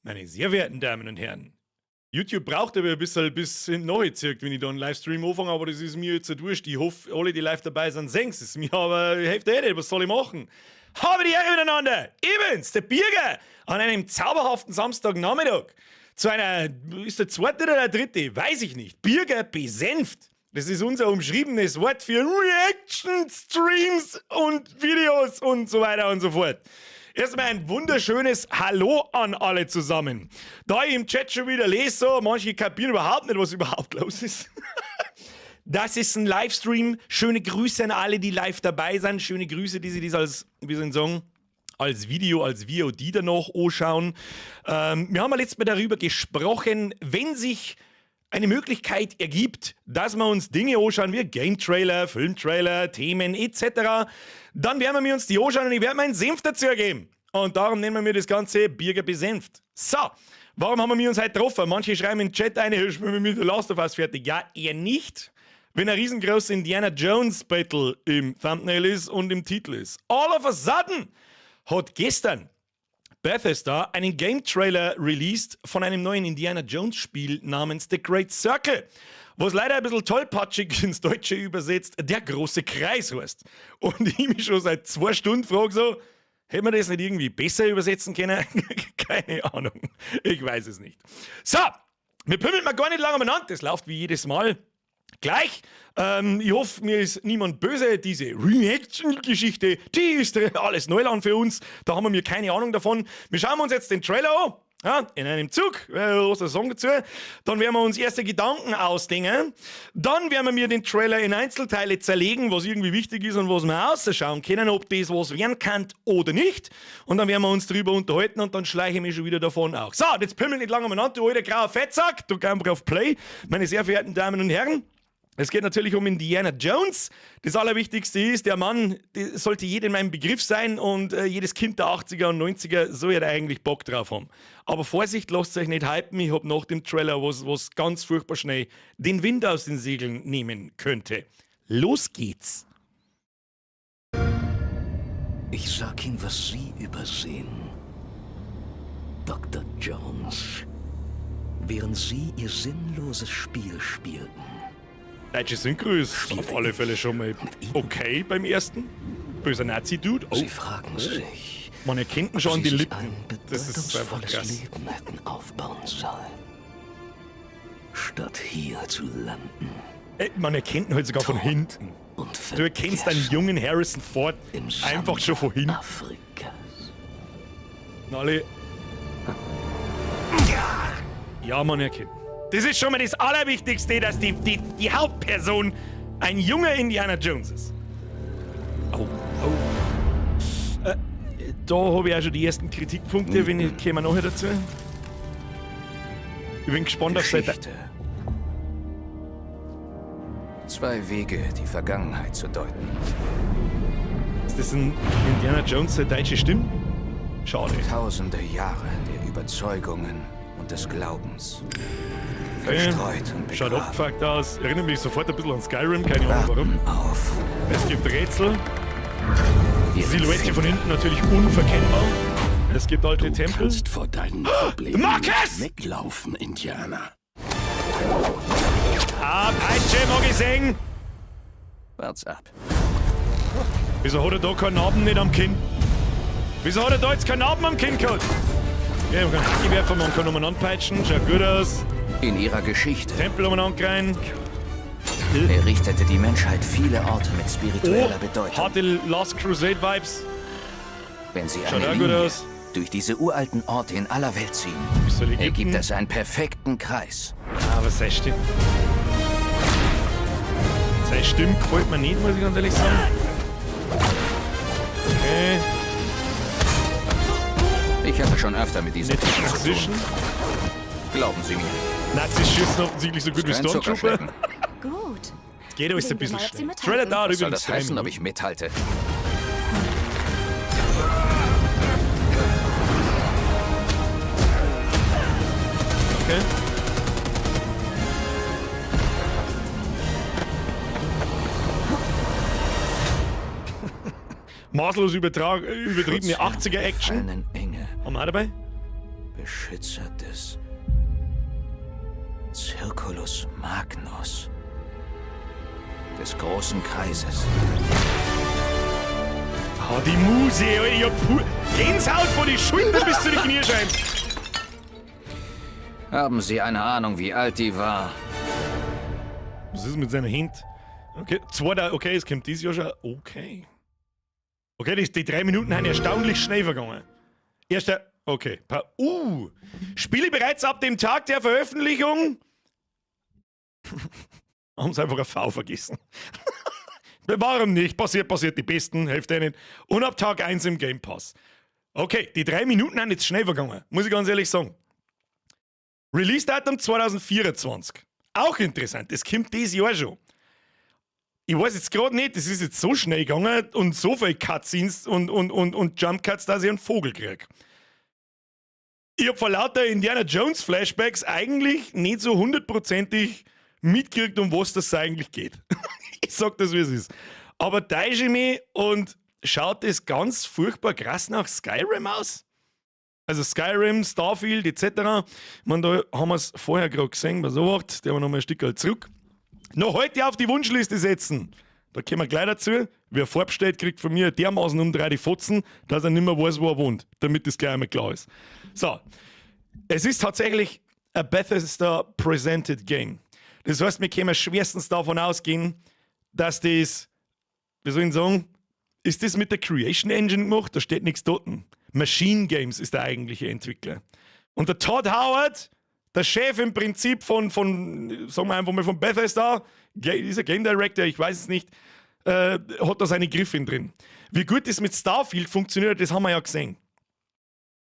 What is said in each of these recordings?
Meine sehr verehrten Damen und Herren, YouTube braucht aber ein bisschen bis hinten nachgezirkt, wenn ich da einen Livestream anfange, aber das ist mir jetzt nicht wurscht. Ich hoffe, alle, die live dabei sind, sehen es mir, aber hilft eh nicht, was soll ich machen? Habe die Ehre miteinander, ich bin's, der Birger, an einem zauberhaften Samstagnachmittag. Zu einer, ist der zweite oder der dritte? Weiß ich nicht. Birger besenft. Das ist unser umschriebenes Wort für Reaction, Streams und Videos und so weiter und so fort. Erstmal ein wunderschönes Hallo an alle zusammen. Da ich im Chat schon wieder lese, so, manche kapieren überhaupt nicht, was überhaupt los ist. Das ist ein Livestream. Schöne Grüße an alle, die live dabei sind. Schöne Grüße, die sich das als, wie soll ich sagen, als Video, als VOD danach anschauen. Wir haben letztes Mal darüber gesprochen, wenn sich eine Möglichkeit ergibt, dass wir uns Dinge anschauen wie Game-Trailer, Film-Trailer, Themen etc., dann werden wir uns die anschauen und ich werde meinen Senf dazu geben. Und darum nennen wir das Ganze Birger besenft. So, warum haben wir uns heute getroffen? Manche schreiben im Chat eine, ich bin mit der Last of Us fertig. Ja, eher nicht, wenn ein riesengroßes Indiana Jones Battle im Thumbnail ist und im Titel ist. All of a sudden hat gestern Bethesda einen Game-Trailer released von einem neuen Indiana Jones-Spiel namens The Great Circle, was leider ein bisschen tollpatschig ins Deutsche übersetzt der große Kreis heißt. Und ich mich schon seit 2 Stunden frage so, hätte man das nicht irgendwie besser übersetzen können? Keine Ahnung, ich weiß es nicht. So, wir pümmeln mal gar nicht lange umeinander, das läuft wie jedes Mal gleich. Ich hoffe, mir ist niemand böse. Diese Reaction-Geschichte, die ist alles Neuland für uns. Da haben wir keine Ahnung davon. Wir schauen uns jetzt den Trailer an. Ja, in einem Zug, was der Song dazu. Dann werden wir uns erste Gedanken ausdenken. Dann werden wir mir den Trailer in Einzelteile zerlegen, was irgendwie wichtig ist und was wir ausschauen können, ob das was werden kann oder nicht. Und dann werden wir uns darüber unterhalten und dann schleiche ich mich schon wieder davon auch. So, jetzt pimmel nicht lange umeinander, du alter grauer Fettsack. Drück einfach auf Play, meine sehr verehrten Damen und Herren. Es geht natürlich um Indiana Jones. Das Allerwichtigste ist, der Mann sollte jedem ein Begriff sein und jedes Kind der 80er und 90er soll ja da eigentlich Bock drauf haben. Aber Vorsicht, lasst euch nicht hypen. Ich habe nach dem Trailer was ganz furchtbar schnell den Wind aus den Segeln nehmen könnte. Los geht's! Ich sag Ihnen, was Sie übersehen. Dr. Jones. Während Sie Ihr sinnloses Spiel spielten, Deutsche Synchro ist auf alle Fälle schon mal okay beim ersten. Böser Nazi-Dude. Oh. Sie fragen sich, Man erkennt ihn schon ob an Sie die sich Lippen. ein Das ist einfach bedeutungsvolles krass. Leben hätten aufbauen sollen, statt hier zu landen Man erkennt ihn halt sogar von hinten. und Du erkennst einen vergessen jungen Harrison Ford im einfach schon von hinten. Afrikas. Und alle. Ja, man erkennt. Das ist schon mal das Allerwichtigste, dass die Hauptperson ein junger Indiana Jones ist. Oh. Da habe ich auch schon die ersten Kritikpunkte, wenn ich käme nachher dazu. Ich bin gespannt auf Seite. Geschichte. 2 Wege, die Vergangenheit zu deuten. Ist das ein Indiana Jones, der deutsche Stimme? Schade. Tausende Jahre der Überzeugungen und des Glaubens. Okay. Verstreut und Schaut begraben. abgefuckt aus. Erinnert mich sofort ein bisschen an Skyrim, keine Ahnung warum. Warten auf. Es gibt Rätsel. Die Ihren Silhouette von Finger. hinten natürlich unverkennbar. Es gibt alte Du Tempel. kannst vor deinen Problemen Marcus! nicht weglaufen, Indianer. Peitsche, mag ich sehen. Wart's ab. Wieso hat er da keinen Narben nicht am Kinn? Wieso hat er da jetzt keinen Narben am Kinn gehabt? Ja, man kann Hacki werfen, man kann umeinander peitschen, schaut gut aus. In ihrer Geschichte Tempel umeinander rein. errichtete die Menschheit viele Orte mit spiritueller Oh, Bedeutung. harte Last Crusade Vibes. Wenn sie Schaut eine auch gut Linie aus. durch diese uralten Orte in aller Welt ziehen, Bis zu Ägypten. ergibt es einen perfekten Kreis. Aber sei stimmt. Sei stimmt gefällt mir nicht, muss ich ganz ehrlich sagen. Okay. Ich hatte schon öfter mit diesen Nicht Typen zu Transition. tun. Glauben Sie mir. Nazis schießen offensichtlich so gut wie Kein Stormtrooper. Zuckerschlecken. Gut. Geht aber ist ein Sehen wir bisschen mal, ob Sie schnell. mithalten. Trailer dauert Was soll übrigens das 3 heißen, ob Minuten. ich mithalte? Okay. Maßlos übertriebene 80er-Action. Gefallenen Engel, Haben wir auch dabei? Beschützer des Circulus Magnus, des großen Kreises. Ah, die Muse, ich hab Gänsehaut von die Schulter bis zu den Kniescheiben. Haben Sie eine Ahnung, wie alt die war? Was ist mit seiner Hint? Okay, okay, es kommt dieses Jahr schon. Okay. Okay, die 3 Minuten haben erstaunlich schnell vergangen. Okay. Spiele bereits ab dem Tag der Veröffentlichung. Haben sie einfach ein V vergessen. Warum nicht? Passiert, die Besten, hilft denen. Und ab Tag 1 im Game Pass. Okay, die 3 Minuten haben jetzt schnell vergangen, muss ich ganz ehrlich sagen. Release-Datum 2024. Auch interessant, das kommt dieses Jahr schon. Ich weiß jetzt gerade nicht, das ist jetzt so schnell gegangen und so viele Cutscenes und Jump-Cuts, dass ich einen Vogel kriege. Ich habe vor lauter Indiana Jones Flashbacks eigentlich nicht so hundertprozentig mitgekriegt, um was das eigentlich geht. Ich sag das, wie es ist. Aber täusche ich mich und schaut das ganz furchtbar krass nach Skyrim aus? Also Skyrim, Starfield etc. Ich meine, da haben wir es vorher gerade gesehen, was so macht, der wir nochmal ein Stück zurück. Noch heute auf die Wunschliste setzen. Da kommen wir gleich dazu. Wer vorbestellt, kriegt von mir dermaßen umdreht die Fotzen, dass er nicht mehr weiß, wo er wohnt. Damit das gleich einmal klar ist. So. Es ist tatsächlich ein Bethesda-presented Game. Das heißt, wir können schwerstens davon ausgehen, dass das, wie soll ich sagen, ist das mit der Creation Engine gemacht? Da steht nichts dort. Machine Games ist der eigentliche Entwickler. Und der Todd Howard, der Chef im Prinzip von sagen wir einfach mal von Bethesda, dieser Game Director, ich weiß es nicht, hat da seine Griffin drin. Wie gut das mit Starfield funktioniert, das haben wir ja gesehen.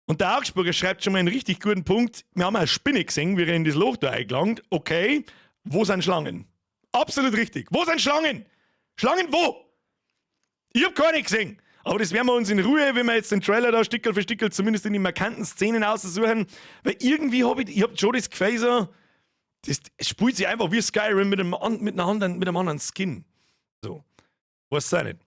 Und der Augsburger schreibt schon mal einen richtig guten Punkt. Wir haben eine Spinne gesehen, wie er in das Loch da eingelangt. Okay, wo sind Schlangen? Absolut richtig. Wo sind Schlangen? Schlangen wo? Ich hab keine gesehen. Aber das werden wir uns in Ruhe, wenn wir jetzt den Trailer da Stückel für Stückel zumindest in die markanten Szenen aussuchen. Weil irgendwie ich hab schon das Gefühl so, das spielt sich einfach wie Skyrim mit einem anderen Skin. So. Was sei nicht.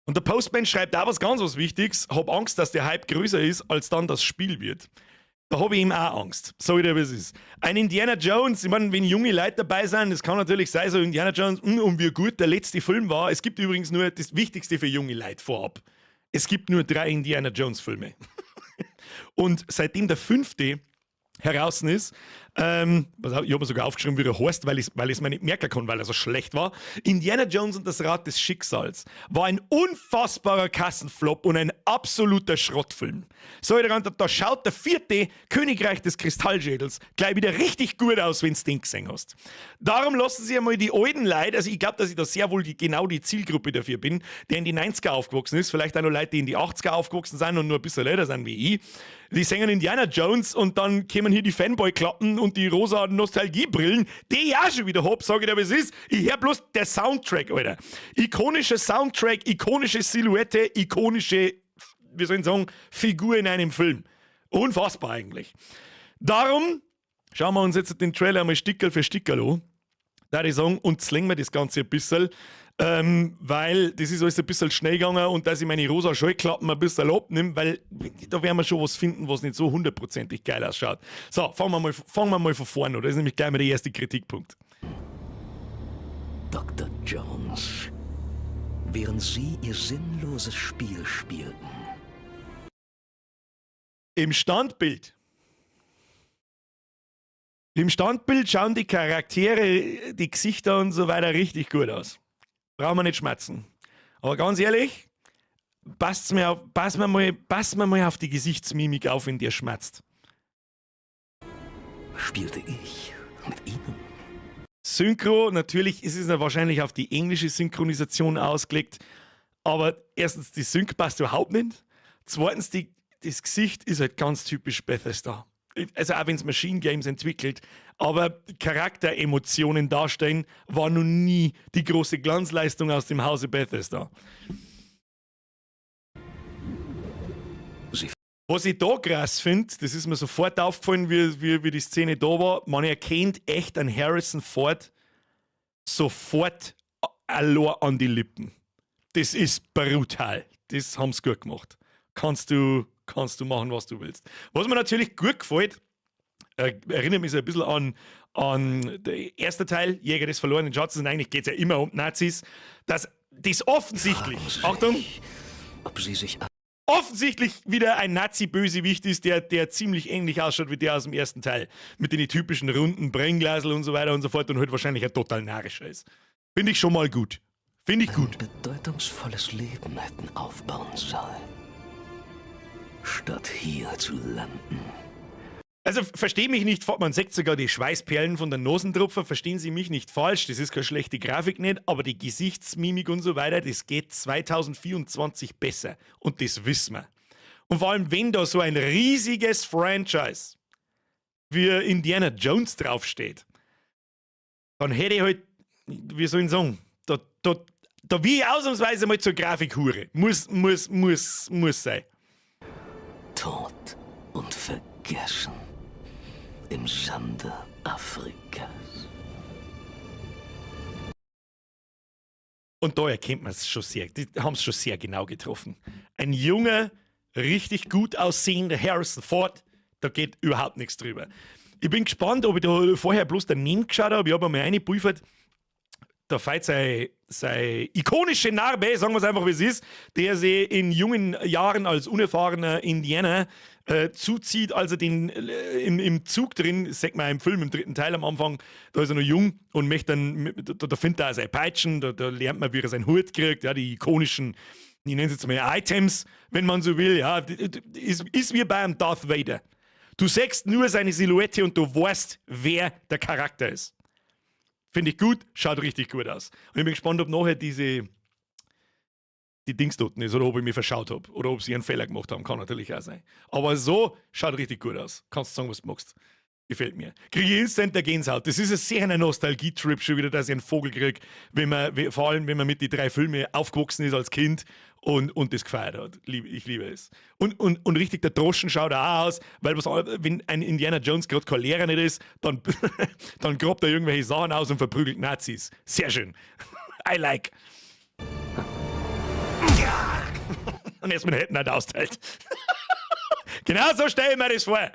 Und der Postman schreibt auch was Wichtiges. Hab Angst, dass der Hype größer ist, als dann das Spiel wird. Da habe ich ihm auch Angst. So wie es ist. Ein Indiana Jones, ich meine, wenn junge Leute dabei sind, das kann natürlich sein, so Indiana Jones, und wie gut der letzte Film war. Es gibt übrigens nur das Wichtigste für junge Leute vorab. Es gibt nur 3 Indiana Jones Filme. Und seitdem der 5. heraus ist, ich habe sogar aufgeschrieben, wie der heißt, weil ich es mir nicht merken kann, weil er so schlecht war. Indiana Jones und das Rad des Schicksals war ein unfassbarer Kassenflop und ein absoluter Schrottfilm. So, da schaut der 4. Königreich des Kristallschädels gleich wieder richtig gut aus, wenn du den gesehen hast. Darum lassen Sie einmal die alten Leute, also ich glaube, dass ich da sehr wohl genau die Zielgruppe dafür bin, der in die 90er aufgewachsen ist, vielleicht auch noch Leute, die in die 80er aufgewachsen sind und nur ein bisschen älter sind wie ich. Die singen Indiana Jones und dann kommen hier die Fanboy-Klappen und die rosa Nostalgiebrillen, die ich auch schon wieder hab, sage ich dir, was es ist. Ich hör bloß der Soundtrack, Alter. Ikonischer Soundtrack, ikonische Silhouette, ikonische, wie soll ich sagen, Figur in einem Film. Unfassbar eigentlich. Darum schauen wir uns jetzt den Trailer einmal Stickerl für Stickerl an, würde ich sagen, und slängen wir das Ganze ein bisschen. Weil das ist alles ein bisschen schnell gegangen und dass ich meine rosa Scheuklappen ein bisschen abnehme, weil da werden wir schon was finden, was nicht so hundertprozentig geil ausschaut. So, fangen wir mal von vorne an. Das ist nämlich gleich mal der erste Kritikpunkt. Dr. Jones, während Sie Ihr sinnloses Spiel spielten. Im Standbild schauen die Charaktere, die Gesichter und so weiter richtig gut aus. Brauchen wir nicht schmerzen. Aber ganz ehrlich, passt mir mal auf die Gesichtsmimik auf, wenn der schmerzt. Spielte ich mit Ihnen? Synchro, natürlich ist es ja wahrscheinlich auf die englische Synchronisation ausgelegt, aber erstens, die Sync passt überhaupt nicht. Zweitens, das Gesicht ist halt ganz typisch Bethesda. Also auch wenn es Machine Games entwickelt, aber Charakteremotionen darstellen, war noch nie die große Glanzleistung aus dem Hause Bethesda. Was ich da krass finde, das ist mir sofort aufgefallen, wie die Szene da war, man erkennt echt an Harrison Ford sofort allein an die Lippen. das ist brutal. Das haben sie gut gemacht. Kannst du machen, was du willst. Was mir natürlich gut gefällt, erinnert mich so ein bisschen an den ersten Teil, Jäger des verlorenen Schatzes, und eigentlich geht es ja immer um Nazis, dass das offensichtlich, Achtung, ob sie sich offensichtlich wieder ein Nazi-Bösewicht ist, der ziemlich ähnlich ausschaut wie der aus dem ersten Teil. Mit den typischen runden Brennglasel und so weiter und so fort und halt wahrscheinlich ein total narischer ist. Finde ich schon mal gut. Finde ich gut. ein bedeutungsvolles Leben hätten aufbauen sollen, statt hier zu landen. Also versteh mich nicht, man sieht sogar die Schweißperlen von der Nosentropfer, verstehen Sie mich nicht falsch, das ist keine schlechte Grafik nicht, aber die Gesichtsmimik und so weiter, das geht 2024 besser und das wissen wir. Und vor allem, wenn da so ein riesiges Franchise wie Indiana Jones draufsteht, dann hätte ich halt, wie soll ich sagen, da wie ausnahmsweise mal zur Grafikhure. Muss sein. Tod und vergessen im Sande Afrikas. Und da erkennt man es schon sehr, die haben es schon sehr genau getroffen. Ein junger, richtig gut aussehender Harrison Ford, da geht überhaupt nichts drüber. Ich bin gespannt, ob ich da vorher bloß daneben geschaut habe. Ich habe einmal reingeprüft, da fällt seine ikonische Narbe, sagen wir es einfach wie es ist, der sie in jungen Jahren als unerfahrener Indianer zuzieht, als er den im Zug drin, sagt man im Film, im dritten Teil am Anfang, da ist er noch jung und möchte dann, da findet er seine Peitschen, da lernt man, wie er seinen Hut kriegt, ja, die ikonischen, ich nenne es jetzt mal Items, wenn man so will, ja, ist wie bei einem Darth Vader. Du siehst nur seine Silhouette und du weißt, wer der Charakter ist. Finde ich gut, schaut richtig gut aus. Und ich bin gespannt, ob nachher die Dings dort ist oder ob ich mich verschaut habe oder ob sie einen Fehler gemacht haben. Kann natürlich auch sein. Aber so schaut richtig gut aus. Kannst sagen, was du magst. Gefällt mir. Kriege ich instant der Gänsehaut. Das ist ein sehr ein Nostalgie-Trip schon wieder, dass ich einen Vogel kriege, vor allem, wenn man mit den 3 Filmen aufgewachsen ist als Kind und das gefeiert hat. Ich liebe es. Und richtig, der Droschen schaut auch aus, weil wenn ein Indiana Jones gerade kein Lehrer nicht ist, dann grabt er irgendwelche Sachen aus und verprügelt Nazis. Sehr schön. I like. Und erst mit den Händen halt austeilt. Genau so stelle ich mir das vor.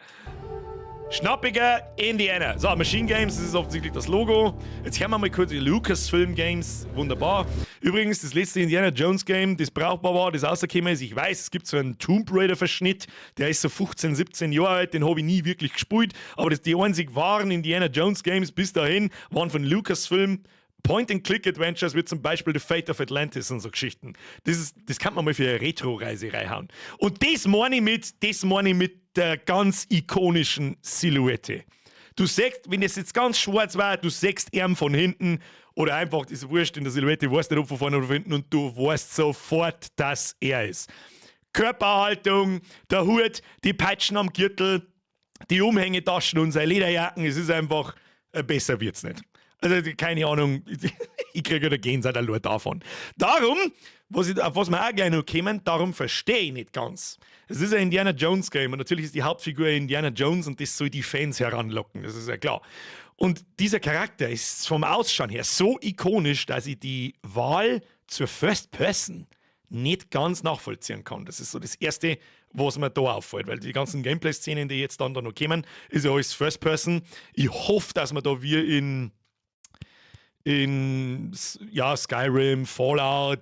Schnappiger Indiana. So, Machine Games, das ist offensichtlich das Logo. Jetzt hören wir mal kurz die Lucasfilm Games. Wunderbar. Übrigens, das letzte Indiana Jones Game, das brauchbar war, das rausgekommen ist. Ich weiß, es gibt so einen Tomb Raider Verschnitt, der ist so 15, 17 Jahre alt, den habe ich nie wirklich gespielt. Aber die einzig wahren Indiana Jones Games bis dahin waren von Lucasfilm. Point-and-Click-Adventures wie zum Beispiel The Fate of Atlantis und so Geschichten. Das kann man mal für eine Retro-Reise reinhauen. Und das meine ich mit der ganz ikonischen Silhouette. Du siehst, wenn es jetzt ganz schwarz war, du siehst ihn von hinten oder einfach, das ist wurscht in der Silhouette, weißt nicht, ob von vorne oder von hinten und du weißt sofort, dass er ist. Körperhaltung, der Hut, die Peitschen am Gürtel, die Umhängetaschen und seine Lederjacken, es ist einfach, besser wird's nicht. Also, keine Ahnung, ich kriege ja der Gänsehaut allein davon. Darum, auf was wir auch gleich noch kommen, darum verstehe ich nicht ganz. Es ist ein Indiana Jones Game und natürlich ist die Hauptfigur Indiana Jones und das soll die Fans heranlocken, das ist ja klar. Und dieser Charakter ist vom Ausschauen her so ikonisch, dass ich die Wahl zur First Person nicht ganz nachvollziehen kann. Das ist so das Erste, was mir da auffällt, weil die ganzen Gameplay-Szenen, die jetzt dann da noch kommen, ist ja alles First Person. Ich hoffe, dass man da wie in Skyrim, Fallout,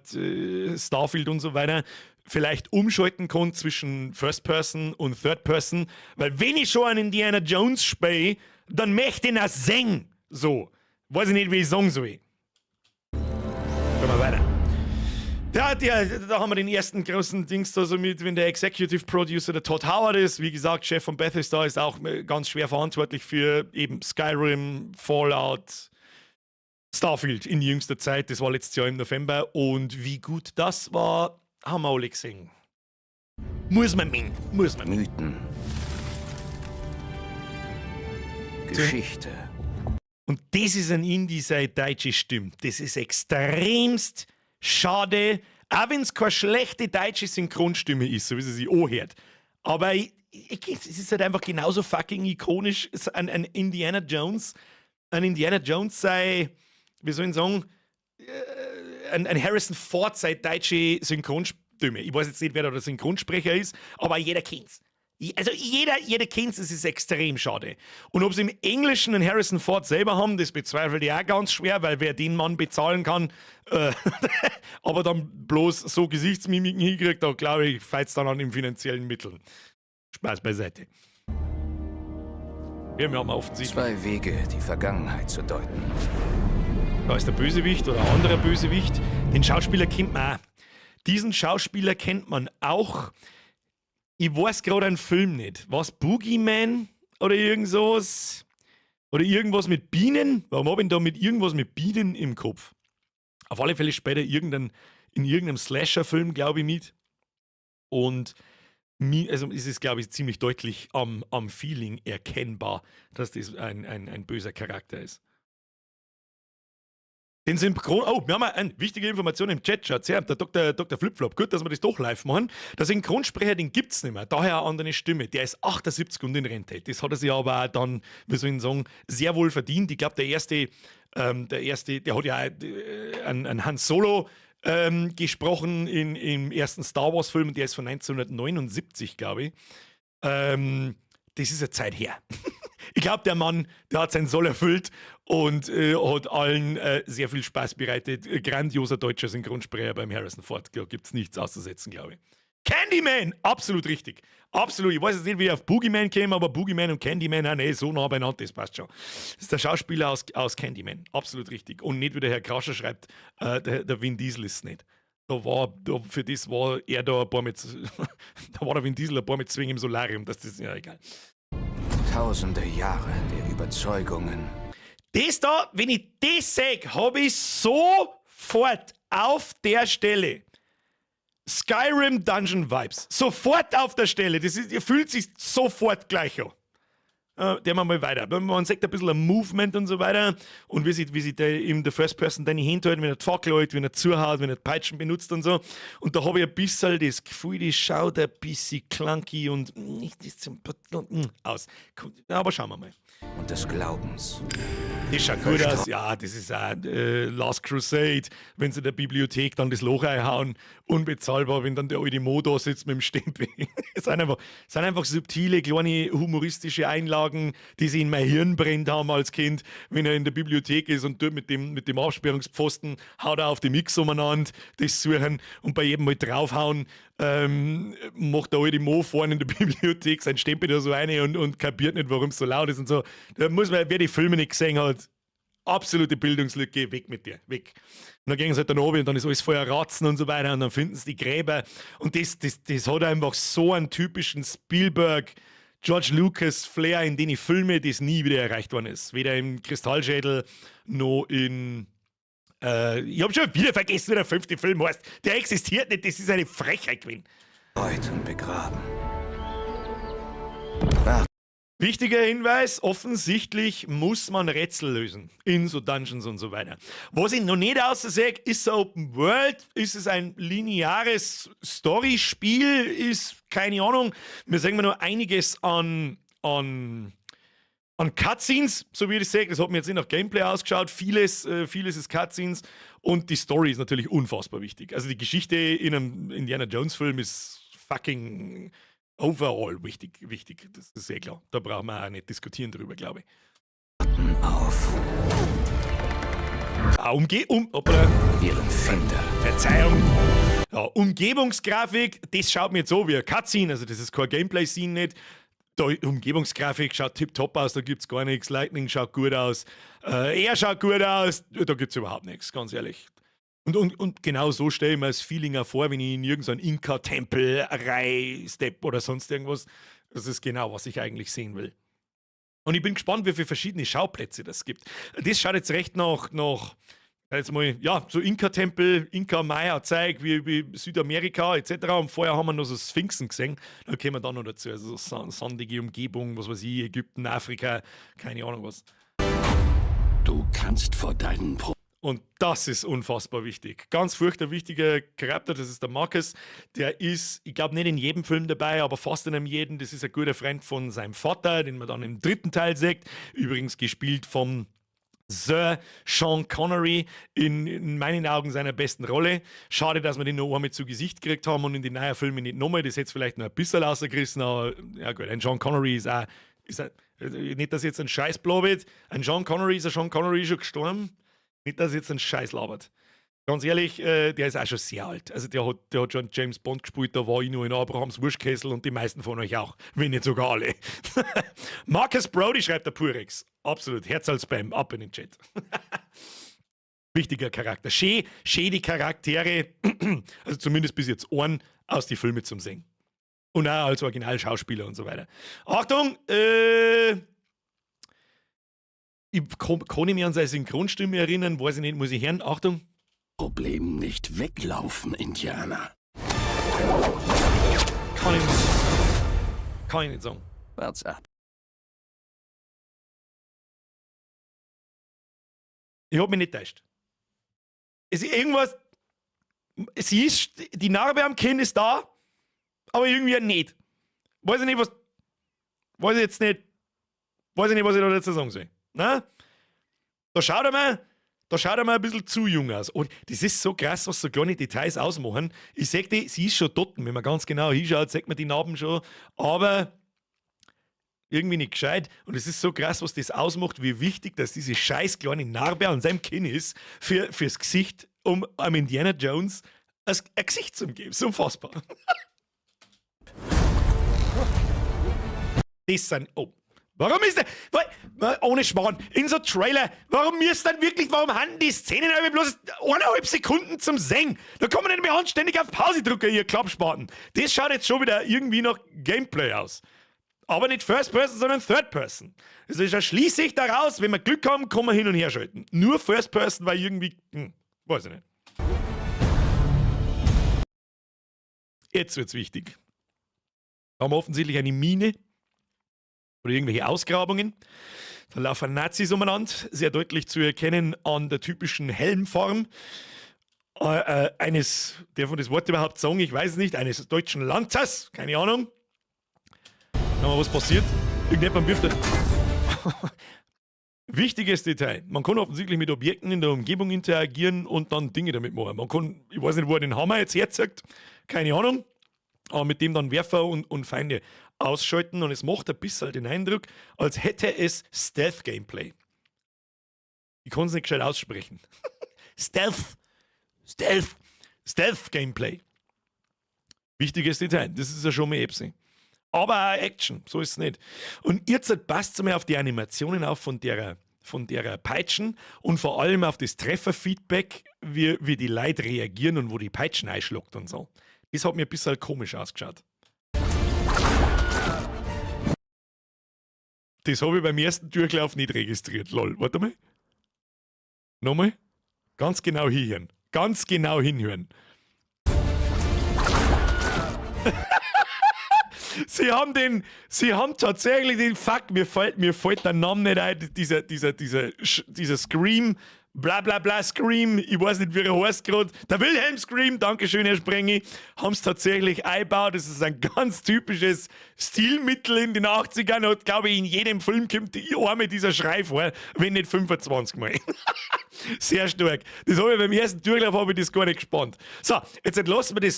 Starfield und so weiter vielleicht umschalten kann zwischen First Person und Third Person, weil wenn ich schon einen Indiana Jones spiele, dann möchte ich ihn auch singen. So. Weiß ich nicht, wie ich sagen soll. Gehen wir weiter. Da haben wir den ersten großen Dings da so mit, wenn der Executive Producer der Todd Howard ist. Wie gesagt, Chef von Bethesda ist auch ganz schwer verantwortlich für eben Skyrim, Fallout, Starfield in jüngster Zeit, das war letztes Jahr im November und wie gut das war, haben wir alle gesehen. Muss man meinen. Mythen. Geschichte. Und das ist ein Indie, seine deutsche Stimme. Das ist extremst schade, auch wenn es keine schlechte deutsche Synchronstimme ist, so wie sie sich anhört. Aber es ist halt einfach genauso fucking ikonisch, ein Indiana Jones sei, wie soll ich sagen, ein Harrison Ford seine deutsche Synchronstimme. Ich weiß jetzt nicht, wer da der Synchronsprecher ist, aber jeder kennt's. Also jeder kennt es ist extrem schade. Und ob sie im Englischen einen Harrison Ford selber haben, das bezweifle ich auch ganz schwer, weil wer den Mann bezahlen kann, aber dann bloß so Gesichtsmimiken hinkriegt, da glaube ich, fällt es dann an den finanziellen Mitteln. Spaß beiseite. Wir haben offensichtlich... 2 Wege, die Vergangenheit zu deuten. Da ist der Bösewicht oder ein anderer Bösewicht. Den Schauspieler kennt man auch. Diesen Schauspieler kennt man auch. Ich weiß gerade einen Film nicht. Was? Boogeyman? Oder irgend sowas? Oder irgendwas mit Bienen? Warum habe ich da mit irgendwas mit Bienen im Kopf? Auf alle Fälle später in irgendeinem Slasher-Film, glaube ich, mit. Und also ist es, glaube ich, ziemlich deutlich am Feeling erkennbar, dass das ein böser Charakter ist. Den Synchron... Oh, wir haben eine wichtige Information im Chat. Schaut her, der Dr. Flipflop. Gut, dass wir das doch live machen. Der Synchronsprecher, den gibt es nicht mehr. Daher eine andere Stimme. Der ist 78 und in Rente. Das hat er sich aber auch dann, wie soll ich sagen, sehr wohl verdient. Ich glaube, der erste, der hat ja einen Han Solo gesprochen im ersten Star Wars-Film. Der ist von 1979, glaube ich. Das ist eine Zeit her. Ich glaube, der Mann, der hat seinen Soll erfüllt und hat allen sehr viel Spaß bereitet. Grandioser deutscher Synchronsprecher beim Harrison Ford. Da gibt es nichts auszusetzen, glaube ich. Candyman! Absolut richtig. Absolut. Ich weiß jetzt nicht, wie ich auf Boogeyman käme, aber Boogeyman und Candyman, nee, so nah beieinander, das passt schon. Das ist der Schauspieler aus Candyman. Absolut richtig. Und nicht, wie der Herr Krascher schreibt, der Vin Diesel ist es nicht. Für das war er da ein paar mit, da war der Vin Diesel ein paar mit Zwingen im Solarium. Das ist ja egal. Tausende Jahre der Überzeugungen. Das da, wenn ich das sehe, habe ich sofort auf der Stelle Skyrim Dungeon Vibes. Sofort auf der Stelle. Fühlt sich sofort gleich an. Der mal weiter. Man sieht ein bisschen ein Movement und so weiter. Und wie sich der in der First Person dann hinhält, wenn er die Fackel hält, wenn er zuhaut, wenn er die Peitschen benutzt und so. Und da habe ich ein bisschen das Gefühl, das schaut ein bisschen clunky und nicht aus. Aber schauen wir mal. Und des Glaubens. Das schaut gut aus. Ja, das ist auch Last Crusade, wenn sie in der Bibliothek dann das Loch reinhauen. Unbezahlbar, wenn dann der alte Mo da sitzt mit dem Stempel. Es sind einfach subtile, kleine humoristische Einlagen, die sie in mein Hirn brennt haben als Kind, wenn er in der Bibliothek ist und dort mit dem Aufsperrungspfosten haut er auf die Mix umeinander, das suchen und bei jedem Mal draufhauen, macht der alte Mo vorne in der Bibliothek sein Stempel da so rein und kapiert nicht, warum es so laut ist und so. Da muss man, wer die Filme nicht gesehen hat, absolute Bildungslücke, weg mit dir, weg. Und dann gehen sie halt dann oben und dann ist alles voller Ratzen und so weiter und dann finden sie die Gräber und das hat einfach so einen typischen Spielberg, George Lucas Flair in den Filmen, das nie wieder erreicht worden ist. Weder im Kristallschädel noch in... ich habe schon wieder vergessen, wie der 5. Film heißt. Der existiert nicht, das ist eine Frechheit gewesen. Beut und begraben. Wichtiger Hinweis, offensichtlich muss man Rätsel lösen in so Dungeons und so weiter. Was ich noch nicht aussehe, ist es Open World, ist es ein lineares Storyspiel, ist keine Ahnung. Wir sehen nur einiges an Cutscenes, so wie ich das sehe. Das hat mir jetzt nicht nach Gameplay ausgeschaut. Vieles ist Cutscenes und die Story ist natürlich unfassbar wichtig. Also die Geschichte in einem Indiana Jones Film ist fucking overall wichtig. Das ist sehr klar. Da brauchen wir auch nicht diskutieren drüber, glaube ich. Auf ihren Finder. Verzeihung. Ja, Umgebungsgrafik, das schaut mir jetzt so wie ein Cutscene, also das ist kein Gameplay-Scene nicht. Die Umgebungsgrafik schaut tipptopp aus, da gibt es gar nichts. Lightning schaut gut aus. Er schaut gut aus, da gibt es überhaupt nichts, ganz ehrlich. Und genau so stelle ich mir das Feeling auch vor, wenn ich in irgendeinen Inka-Tempel Step oder sonst irgendwas. Das ist genau, was ich eigentlich sehen will. Und ich bin gespannt, wie viele verschiedene Schauplätze das gibt. Das schaut jetzt recht nach jetzt mal, ja, so Inka-Tempel, Inka-Maya-Zeug wie Südamerika etc. Und vorher haben wir noch so Sphinxen gesehen. Da kommen wir dann noch dazu. Also so sandige Umgebung, was weiß ich, Ägypten, Afrika, keine Ahnung was. Du kannst vor deinen Und das ist unfassbar wichtig. Ganz furchtbar wichtiger Charakter, das ist der Marcus. Der ist, ich glaube, nicht in jedem Film dabei, aber fast in einem jeden. Das ist ein guter Freund von seinem Vater, den man dann im 3. Teil sieht. Übrigens gespielt vom Sir Sean Connery in meinen Augen seiner besten Rolle. Schade, dass wir den noch einmal zu Gesicht gekriegt haben und in den neuen Filmen nicht nochmal. Das hätte es vielleicht noch ein bisschen rausgerissen, aber ja gut, ein Sean Connery ist auch nicht, dass jetzt ein Scheiß blabert. Ein Sean Connery schon gestorben. Nicht, dass jetzt ein Scheiß labert. Ganz ehrlich, der ist auch schon sehr alt. Also der hat schon James Bond gespielt, da war ich nur in Abrahams Wurstkessel und die meisten von euch auch, wenn nicht sogar alle. Marcus Brody schreibt der Purex. Absolut, Herz als Spam, ab in den Chat. Wichtiger Charakter. Schön die Charaktere, also zumindest bis jetzt einen, aus die Filme zum Singen. Und auch als Originalschauspieler und so weiter. Achtung, kann ich mich an seine Synchronstimme erinnern? Weiß ich nicht, muss ich hören? Achtung. Problem nicht weglaufen, Indianer. Kann ich nicht sagen. Wart's ab. Ich hab mich nicht täuscht. Es ist irgendwas. Die Narbe am Kinn ist da, aber irgendwie nicht. Weiß ich nicht, was. Weiß ich jetzt nicht. Weiß ich nicht, was ich da dazu sagen soll. Na? Da schaut er mal ein bisschen zu jung aus. Und das ist so krass, was so kleine Details ausmachen. Ich sag dir, sie ist schon tot. Wenn man ganz genau hinschaut, sieht man die Narben schon. Aber irgendwie nicht gescheit. Und es ist so krass, was das ausmacht, wie wichtig, dass diese scheiß kleine Narbe an seinem Kinn ist fürs Gesicht, um am Indiana Jones ein Gesicht zu geben. So unfassbar. Das sind. Oh. Warum ist der. Ohne Schmarrn, in so Trailer, warum haben die Szenen bloß 1,5 Sekunden zum Singen? Da kann man nicht mehr anständig auf Pause drücken, ihr Klappspaten. Das schaut jetzt schon wieder irgendwie nach Gameplay aus. Aber nicht First Person, sondern Third Person. Also da schließe ich daraus, wenn wir Glück haben, kann man hin und her schalten. Nur First Person war irgendwie. Weiß ich nicht. Jetzt wird's wichtig. Da haben wir offensichtlich eine Mine. Oder irgendwelche Ausgrabungen. Da laufen Nazis umeinander, sehr deutlich zu erkennen an der typischen Helmform eines, darf man das Wort überhaupt sagen, ich weiß es nicht, eines deutschen Lanzers, keine Ahnung. Schauen wir, was passiert. Irgendjemand wirft Wichtiges Detail. Man kann offensichtlich mit Objekten in der Umgebung interagieren und dann Dinge damit machen. Man kann, ich weiß nicht, wo er den Hammer jetzt herzieht, keine Ahnung, aber mit dem dann Werfer und Feinde ausschalten und es macht ein bisschen den Eindruck, als hätte es Stealth-Gameplay. Ich kann es nicht gescheit aussprechen. Stealth-Gameplay. Wichtiges Detail, das ist ja schon mal Epsi. Aber auch Action, so ist es nicht. Und jetzt passt mal auf die Animationen auf von der Peitschen und vor allem auf das Trefferfeedback, wie die Leute reagieren und wo die Peitschen einschlagt und so. Das hat mir ein bisschen komisch ausgeschaut. Das habe ich beim ersten Durchlauf nicht registriert. Lol, warte mal. Nochmal. Ganz genau hinhören. Ganz genau hinhören. Sie haben tatsächlich den Fuck, mir fällt der Name nicht ein, dieser Scream, bla bla bla Scream, ich weiß nicht, wie er heißt gerade, der Wilhelm Scream, dankeschön, Herr Sprengi, haben es tatsächlich eingebaut. Das ist ein ganz typisches Stilmittel in den 80ern und glaube ich, in jedem Film kommt einmal dieser Schrei vor, wenn nicht 25 Mal. Sehr stark. Das habe ich beim ersten Durchlauf das gar nicht gespannt. So, jetzt lassen wir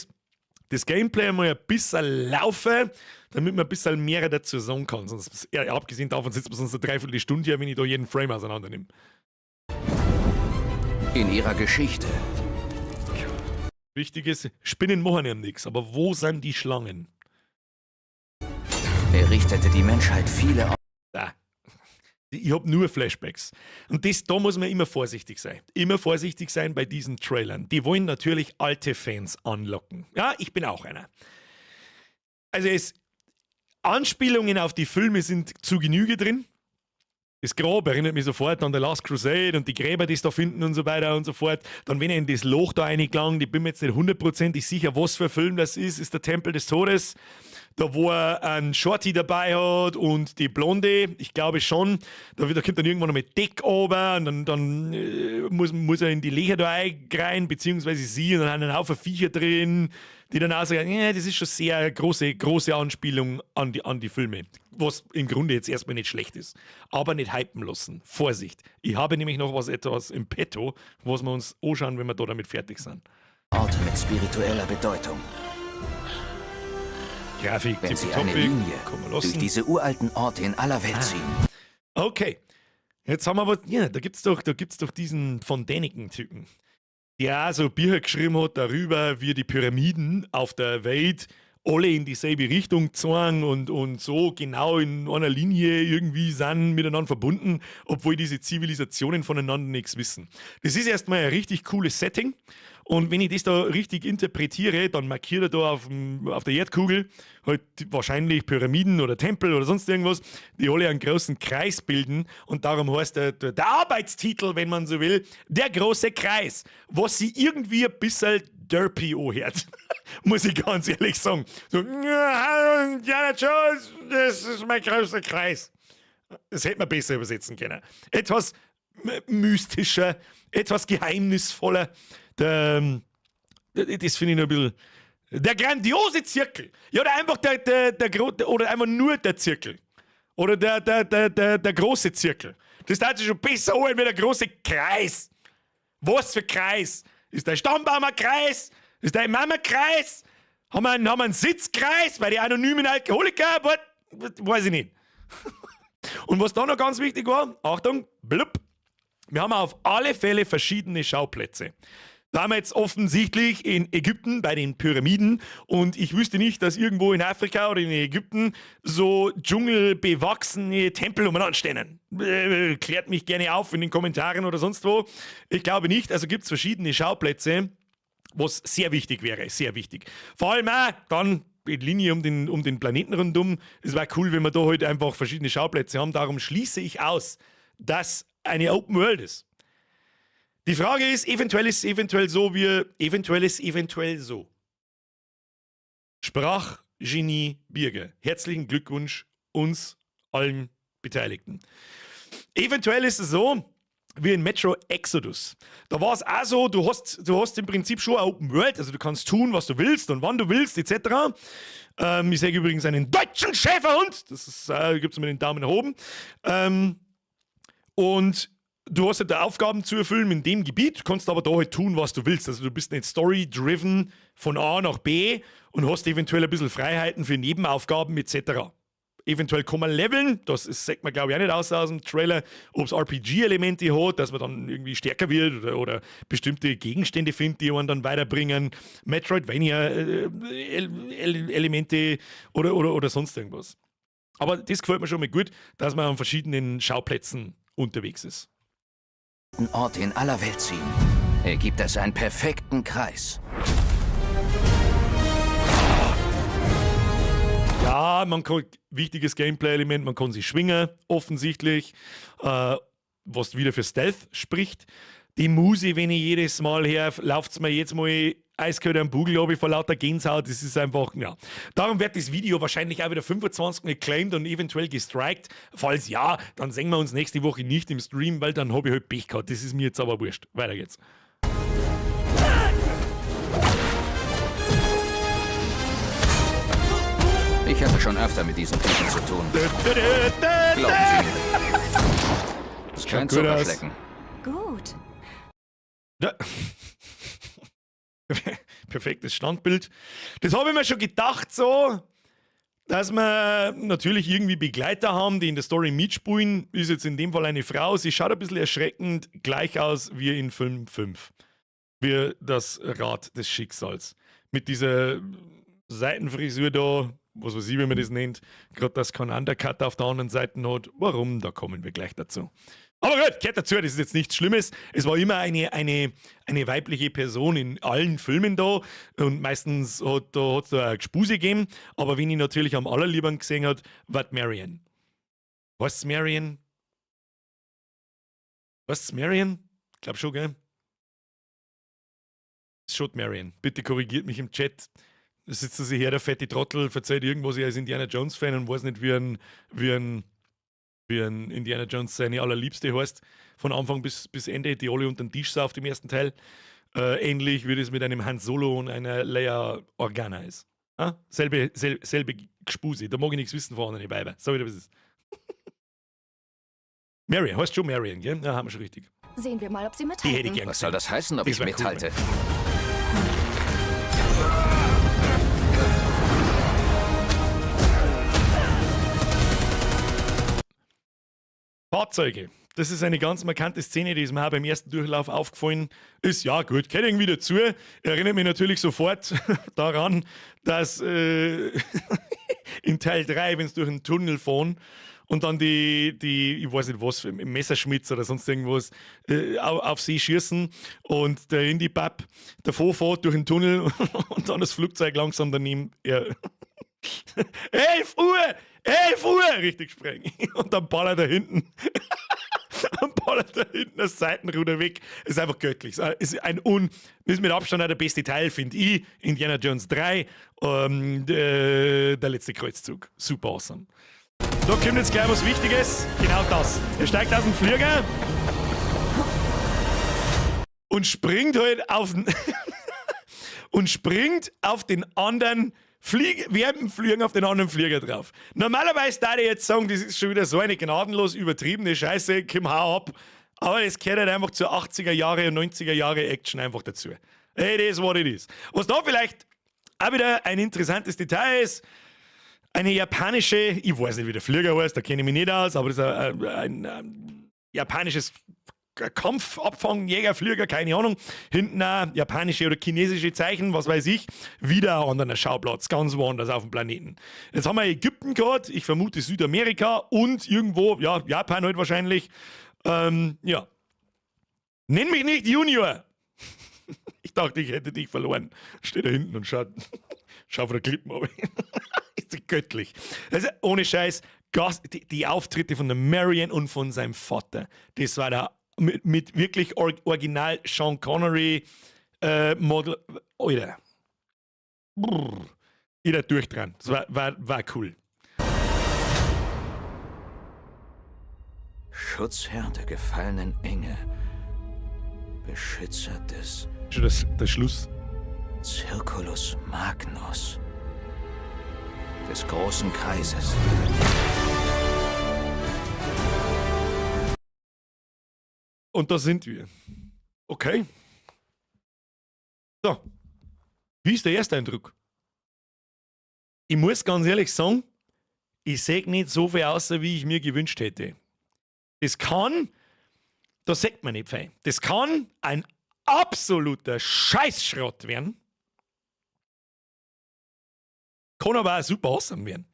das Gameplay mal ein bisschen laufen, damit man ein bisschen mehr dazu sagen kann. Sonst, abgesehen davon sitzen wir sonst eine Dreiviertelstunde hier, wenn ich da jeden Frame auseinander nehme. In ihrer Geschichte. Wichtig ist, Spinnen machen ja nichts, aber wo sind die Schlangen? Errichtete die Menschheit viele. Da. Ich habe nur Flashbacks. Und da muss man immer vorsichtig sein. Immer vorsichtig sein bei diesen Trailern. Die wollen natürlich alte Fans anlocken. Ja, ich bin auch einer. Also Anspielungen auf die Filme sind zu Genüge drin. Das Grab erinnert mich sofort an The Last Crusade und die Gräber, die es da finden und so weiter und so fort. Dann, wenn er in das Loch da reingelangt, ich bin mir jetzt nicht hundertprozentig sicher, was für ein Film das ist der Tempel des Todes. da wo er einen Shorty dabei hat und die Blonde, ich glaube schon, da kommt dann irgendwann noch mit Deck runter und dann muss er in die Löcher da rein, beziehungsweise sie, und dann haben einen Haufen Viecher drin, die dann auch sagen, ja, das ist schon sehr große Anspielung an die Filme. Was im Grunde jetzt erstmal nicht schlecht ist. Aber nicht hypen lassen. Vorsicht. Ich habe nämlich noch etwas im Petto, was wir uns anschauen, wenn wir da damit fertig sind. Orte mit spiritueller Bedeutung. Grafik, Wenn Sie tippitoppi, eine Linie kann man durch lassen. diese uralten Orte in aller Welt ziehen. Okay. Jetzt haben wir aber, ja, da gibt's doch diesen von Däniken-Typen, der auch so Bücher geschrieben hat darüber, wie die Pyramiden auf der Welt alle in dieselbe Richtung zeigen und so genau in einer Linie irgendwie sind miteinander verbunden, obwohl diese Zivilisationen voneinander nichts wissen. Das ist erstmal ein richtig cooles Setting. Und wenn ich das da richtig interpretiere, dann markiert er da auf der Erdkugel halt wahrscheinlich Pyramiden oder Tempel oder sonst irgendwas, die alle einen großen Kreis bilden. Und darum heißt der Arbeitstitel, wenn man so will, der große Kreis. Was sie irgendwie ein bisschen derpy anhört. Muss ich ganz ehrlich sagen. So, Indiana Jones, das ist mein großer Kreis. Das hätte man besser übersetzen können. Etwas mystischer, etwas geheimnisvoller. Das finde ich noch ein bisschen. Der grandiose Zirkel. Ja, oder einfach oder einfach nur der Zirkel. Oder der große Zirkel. Das darf sich schon besser holen wie der große Kreis. Was für Kreis? Ist der Stammbaum ein Kreis? Ist der Imam ein Kreis? Haben wir einen Sitzkreis bei den anonymen Alkoholikern? Weiß ich nicht. Und was da noch ganz wichtig war, Achtung, blub, wir haben auf alle Fälle verschiedene Schauplätze. Da haben wir jetzt offensichtlich in Ägypten bei den Pyramiden, und ich wüsste nicht, dass irgendwo in Afrika oder in Ägypten so dschungelbewachsene Tempel umeinander stehen. Klärt mich gerne auf in den Kommentaren oder sonst wo. Ich glaube nicht, also gibt es verschiedene Schauplätze, was sehr wichtig wäre, sehr wichtig. Vor allem auch dann in Linie um den Planeten rundum. Es wäre cool, wenn wir da heute einfach verschiedene Schauplätze haben. Darum schließe ich aus, dass eine Open World ist. Die Frage ist, eventuell ist eventuell so. Sprachgenie Birger. Herzlichen Glückwunsch uns allen Beteiligten. Eventuell ist es so, wie in Metro Exodus. Da war es auch so, du hast im Prinzip schon eine Open World, also du kannst tun, was du willst und wann du willst, etc. Ich sehe übrigens einen deutschen Schäferhund, das gibt es mir den Daumen nach oben. Und du hast halt Aufgaben zu erfüllen in dem Gebiet, kannst aber da halt tun, was du willst. Also du bist nicht story-driven von A nach B und hast eventuell ein bisschen Freiheiten für Nebenaufgaben etc. Eventuell kann man leveln, das sagt man glaube ich auch nicht aus dem Trailer, ob es RPG-Elemente hat, dass man dann irgendwie stärker wird oder bestimmte Gegenstände findet, die man dann weiterbringen. Metroidvania-Elemente oder sonst irgendwas. Aber das gefällt mir schon mal gut, dass man an verschiedenen Schauplätzen unterwegs ist. Orte in aller Welt ziehen, ergibt es einen perfekten Kreis. Ja, wichtiges Gameplay-Element, man kann sich schwingen, offensichtlich, was wieder für Stealth spricht. Die Muse, wenn ich jedes Mal her, lauft es mir jetzt mal eiskalt am Bugel ab, ich vor lauter Gänsehaut, das ist einfach, ja. Darum wird das Video wahrscheinlich auch wieder 25 geclaimed und eventuell gestrikt. Falls ja, dann sehen wir uns nächste Woche nicht im Stream, weil dann habe ich halt Pech gehabt. Das ist mir jetzt aber wurscht. Weiter geht's. Ich hatte schon öfter mit diesen Typen zu tun. Glauben Sie mir. Es scheint gut aus. Zuckerschlecken. Gut. Ja. Perfektes Standbild. Das habe ich mir schon gedacht, so, dass wir natürlich irgendwie Begleiter haben, die in der Story mitspielen. Ist jetzt in dem Fall eine Frau. Sie schaut ein bisschen erschreckend gleich aus wie in Film 5. Wie das Rad des Schicksals. Mit dieser Seitenfrisur da, was weiß ich, wie man das nennt. Gerade, dass kein Undercut auf der anderen Seite hat. Warum? Da kommen wir gleich dazu. Aber gut, gehört dazu, das ist jetzt nichts Schlimmes. Es war immer eine weibliche Person in allen Filmen da und meistens hat es da eine Gespuse gegeben. Aber wen ich natürlich am allerliebsten gesehen habe, war Marion. Was Marion? Was Marion? Ich glaube schon, gell? Shot Marion. Bitte korrigiert mich im Chat. Da sitzt er sich her, der fette Trottel, verzeiht irgendwas, er ist Indiana Jones-Fan und weiß nicht, wie ein Indiana Jones seine allerliebste heißt. Von Anfang bis Ende, die alle unter den Tisch sauft im ersten Teil. Ähnlich wie das mit einem Han Solo und einer Leia Organa ist. Selbe Gespuse. Da mag ich nichts wissen von anderen Weiber. So wie das ist. Marion, heißt schon Marion, gell? Ja, haben wir schon richtig. Sehen wir mal, ob sie Die hätte ich mithalten. gern Was soll das heißen, ob Das ich wär cool, mithalte? Fahrzeuge. Das ist eine ganz markante Szene, die ist mir auch beim ersten Durchlauf aufgefallen ist. Ja, gut, kenne irgendwie dazu. Erinnert mich natürlich sofort daran, dass in Teil 3, wenn es durch einen Tunnel fahren und dann die ich weiß nicht was, im Messerschmitz oder sonst irgendwas, auf sie schießen und der Indie-Pap davor fährt durch den Tunnel und dann das Flugzeug langsam daneben. Ja. 11 Uhr! 11 Uhr! Richtig sprengen. Und dann ballert er hinten. Dann ballert er hinten das Seitenruder weg. Ist einfach göttlich. Ist ist mit Abstand auch der beste Teil, finde ich. Indiana Jones 3, der letzte Kreuzzug. Super awesome. Da kommt jetzt gleich was Wichtiges. Genau das. Er steigt aus dem Flieger und springt halt auf den und springt auf den anderen Fliegen auf den anderen Flieger drauf. Normalerweise da ich jetzt sagen, das ist schon wieder so eine gnadenlos übertriebene Scheiße, komm hau ab. Aber es gehört halt einfach zur 80er Jahre und 90er Jahre Action einfach dazu. Hey, das ist what it is. Was da vielleicht auch wieder ein interessantes Detail ist, eine japanische, ich weiß nicht, wie der Flieger heißt, da kenne ich mich nicht aus, aber das ist ein japanisches Kampfabfangjägerflieger, keine Ahnung. Hinten auch japanische oder chinesische Zeichen, was weiß ich. Wieder ein anderer Schauplatz, ganz woanders auf dem Planeten. Jetzt haben wir Ägypten gehabt, ich vermute Südamerika und irgendwo, ja, Japan halt wahrscheinlich. Ja. Nenn mich nicht Junior. Ich dachte, ich hätte dich verloren. Steht da hinten und schaut von der Klippen ab. Ist göttlich. Also, ohne Scheiß, die Auftritte von der Marion und von seinem Vater, das war da mit wirklich original Sean Connery Model. Alter. Jeder durch dran. Das war cool. Schutzherr der gefallenen Engel. Beschützer des Schon der Schluss. Circulus Magnus. Des großen Kreises. Und da sind wir. Okay. So. Wie ist der erste Eindruck? Ich muss ganz ehrlich sagen, ich sehe nicht so viel aus, wie ich mir gewünscht hätte. Das kann, da sagt man nicht fein, das kann ein absoluter Scheißschrott werden. Kann aber auch super awesome werden.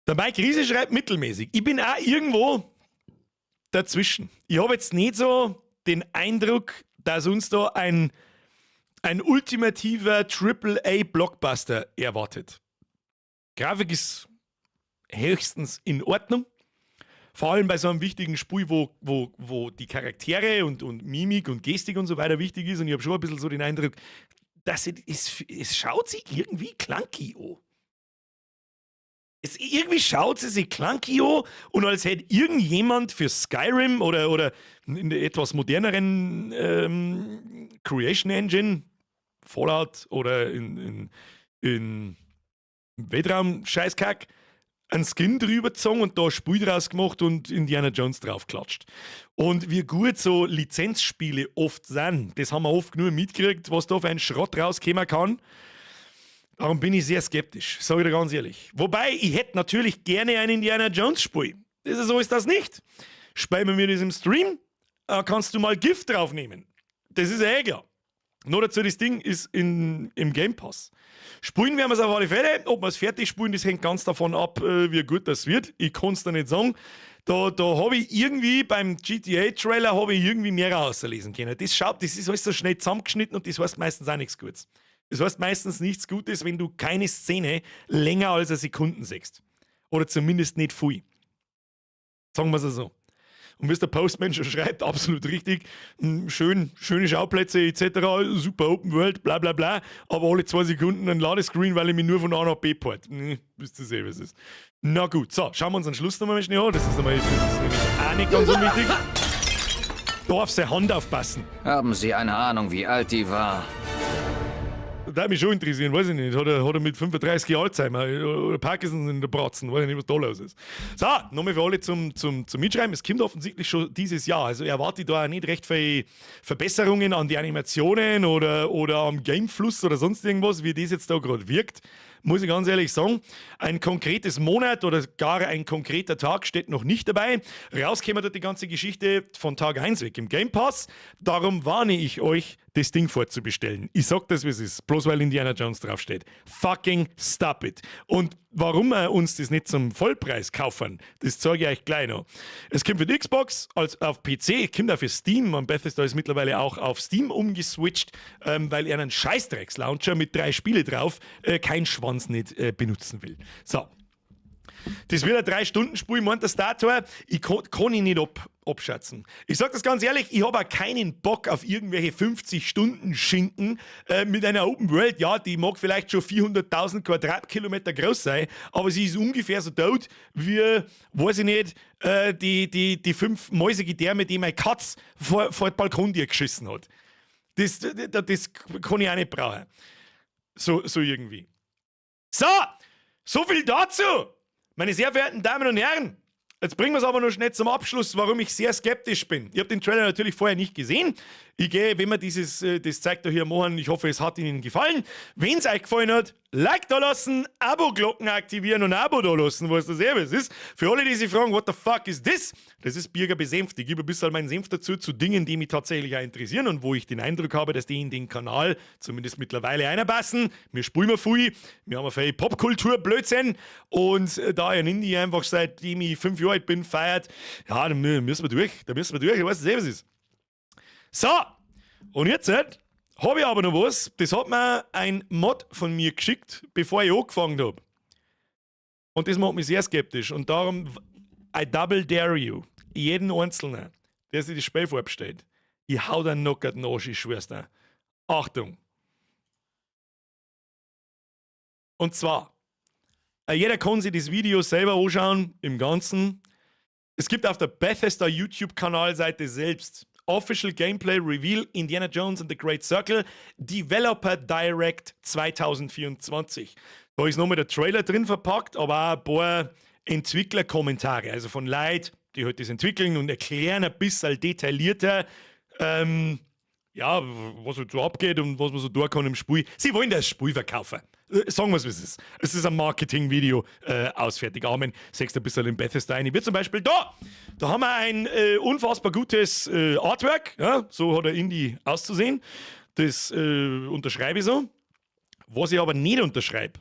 Der Mike Riese schreibt mittelmäßig. Ich bin auch irgendwo dazwischen. Ich habe jetzt nicht so den Eindruck, dass uns da ein ultimativer AAA-Blockbuster erwartet. Grafik ist höchstens in Ordnung. Vor allem bei so einem wichtigen Spiel, wo die Charaktere und Mimik und Gestik und so weiter wichtig ist. Und ich habe schon ein bisschen so den Eindruck, dass es schaut sich irgendwie clunky an. Irgendwie schaut sie sich clunky an und als hätte irgendjemand für Skyrim oder in der etwas moderneren Creation Engine, Fallout oder in Weltraum-Scheißkack, einen Skin drüber gezogen und da ein Spiel draus gemacht und Indiana Jones draufklatscht. Und wie gut so Lizenzspiele oft sind, das haben wir oft nur mitgekriegt, was da für ein Schrott rauskommen kann. Darum bin ich sehr skeptisch, sage ich dir ganz ehrlich. Wobei, ich hätte natürlich gerne ein Indiana Jones Spiel. So ist das nicht. Spielen wir mir das im Stream, kannst du mal Gift draufnehmen. Das ist ja eh klar. Nur dazu, das Ding ist im Game Pass. Spielen werden wir es auf alle Fälle. Ob wir es fertig spielen, das hängt ganz davon ab, wie gut das wird. Ich kann es da nicht sagen. Da habe ich irgendwie beim GTA-Trailer irgendwie mehr rauslesen können. Das ist alles so schnell zusammengeschnitten und das heißt meistens auch nichts Gutes. Das heißt meistens nichts Gutes, wenn du keine Szene länger als eine Sekunde siehst. Oder zumindest nicht viel. Sagen wir es so. Und wie es der Postman schon schreibt, absolut richtig. Schöne Schauplätze etc., super Open World, bla bla bla. Aber alle 2 Sekunden ein Ladescreen, weil ich mich nur von A nach B port. Wisst ihr sehen, was es ist. Na gut, so, schauen wir uns den Schluss nochmal schnell an. Das ist nämlich auch nicht ganz so wichtig. Da auf seine Hand aufpassen. Haben Sie eine Ahnung, wie alt die war? Das würde mich schon interessieren, weiß ich nicht. Hat er mit 35 Alzheimer oder Parkinson in der Bratzen, weiß ich nicht, was da los ist. So, nochmal für alle zum Mitschreiben. Es kommt offensichtlich schon dieses Jahr. Also erwarte ich da auch nicht recht viele Verbesserungen an die Animationen oder am Gamefluss oder sonst irgendwas, wie das jetzt da gerade wirkt. Muss ich ganz ehrlich sagen, ein konkretes Monat oder gar ein konkreter Tag steht noch nicht dabei. Rauskäme dort die ganze Geschichte von Tag 1 weg im Game Pass. Darum warne ich euch, das Ding vorzubestellen. Ich sag das, wie es ist, bloß weil Indiana Jones draufsteht. Fucking stop it. Und warum wir uns das nicht zum Vollpreis kaufen, das zeige ich euch gleich noch. Es kommt für die Xbox, als auf PC, es kommt auch für Steam. Und Bethesda ist mittlerweile auch auf Steam umgeswitcht, weil er einen Scheißdrecks-Launcher mit 3 Spiele drauf kein Schwanz nicht benutzen will. So. Das wird ein 3-Stunden-Spiel, meint der Stator. Ich kann ihn nicht abschätzen. Ich sag das ganz ehrlich, ich habe auch keinen Bock auf irgendwelche 50-Stunden-Schinken mit einer Open World. Ja, die mag vielleicht schon 400.000 Quadratkilometer groß sein, aber sie ist ungefähr so tot wie, weiß ich nicht, die 5 Mäusegedärme, die meine Katz vor den Balkon dir geschissen hat. Das kann ich auch nicht brauchen. So irgendwie. So viel dazu! Meine sehr verehrten Damen und Herren, jetzt bringen wir es aber noch schnell zum Abschluss, warum ich sehr skeptisch bin. Ich habe den Trailer natürlich vorher nicht gesehen. Ich gehe, wenn wir das zeigt da hier machen, ich hoffe, es hat Ihnen gefallen. Wenn es euch gefallen hat, Like da lassen, Abo-Glocken aktivieren und ein Abo da lassen, was das was ist. Für alle, die sich fragen, what the fuck is this? Das ist Birger besänft. Ich gebe ein bisschen meinen Senf dazu, zu Dingen, die mich tatsächlich auch interessieren und wo ich den Eindruck habe, dass die in den Kanal zumindest mittlerweile einpassen. Wir spielen viel, wir haben viel Popkultur-Blödsinn und da ein Indie einfach seitdem ich 5 Jahre alt bin, feiert, ja, da müssen wir durch, ich weiß nicht, was es ist. So, und jetzt habe ich aber noch was, das hat mir ein Mod von mir geschickt, bevor ich angefangen habe. Und das macht mich sehr skeptisch und darum, I double dare you, jeden Einzelnen, der sich das Spiel vorbestellt, ich hau den Knockert nach, ich schwör's dir. Achtung. Und zwar, jeder kann sich das Video selber anschauen, im Ganzen. Es gibt auf der Bethesda YouTube-Kanalseite selbst Official Gameplay Reveal Indiana Jones and the Great Circle Developer Direct 2024. Da ist nochmal der Trailer drin verpackt, aber auch ein paar Entwicklerkommentare, also von Leuten, die halt das entwickeln und erklären ein bisschen detaillierter, ja, was halt so abgeht und was man so tun kann im Spiel. Sie wollen das Spiel verkaufen. Sagen wir es, wie es ist. Es ist ein Marketing-Video, ausfertigarmen. Sechst ein bisschen in Bethesda ein. Wie zum Beispiel da haben wir ein unfassbar gutes Artwork. Ja, so hat der Indie auszusehen. Das unterschreibe ich so. Was ich aber nicht unterschreibe.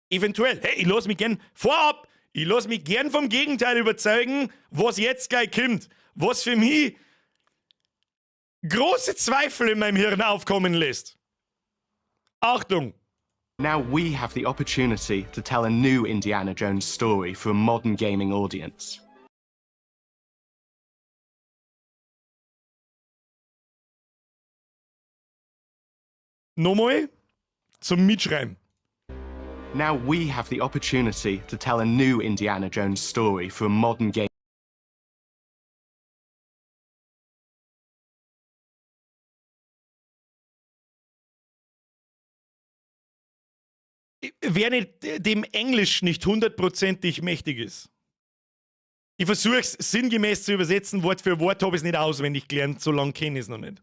Eventuell, hey, ich lasse mich gern vom Gegenteil überzeugen, was jetzt gleich kommt. Was für mich große Zweifel in meinem Hirn aufkommen lässt. Achtung! Now we have the opportunity to tell a new Indiana Jones story for a modern gaming audience. Nochmal zum Mitschreiben. Now we have the opportunity to tell a new Indiana Jones story for a modern game. Wer dem Englisch nicht 100%ig mächtig ist. Ich versuche es sinngemäß zu übersetzen, Wort für Wort habe ich es nicht auswendig gelernt, so lange kenne ich es noch nicht.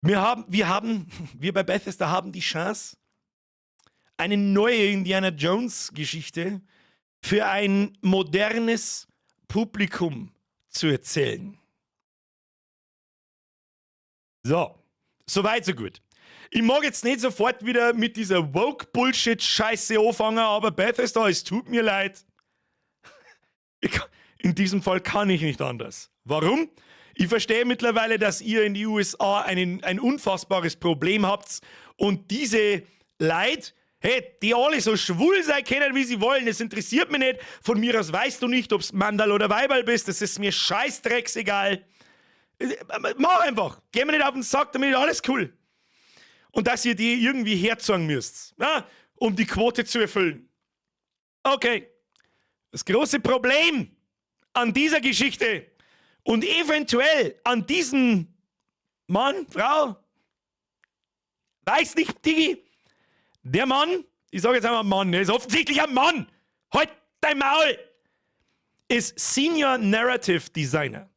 Wir bei Bethesda haben die Chance, eine neue Indiana Jones Geschichte für ein modernes Publikum zu erzählen. So, weit, so gut. Ich mag jetzt nicht sofort wieder mit dieser Woke-Bullshit-Scheiße anfangen, aber Bethesda, es tut mir leid. In diesem Fall kann ich nicht anders. Warum? Ich verstehe mittlerweile, dass ihr in die USA ein unfassbares Problem habt und diese Leute Hey, die alle so schwul sein können, wie sie wollen, das interessiert mich nicht. Von mir aus weißt du nicht, ob du Mandal oder Weiberl bist, das ist mir scheißdrecksegal. Mach einfach, geh mir nicht auf den Sack, damit ist alles cool. Und dass ihr die irgendwie herzogen müsst, ja, um die Quote zu erfüllen. Okay, das große Problem an dieser Geschichte und eventuell an diesem Mann, Frau, weiß nicht, Digi, der Mann, ich sage jetzt einmal Mann, er ist offensichtlich ein Mann, halt dein Maul, ist Senior Narrative Designer.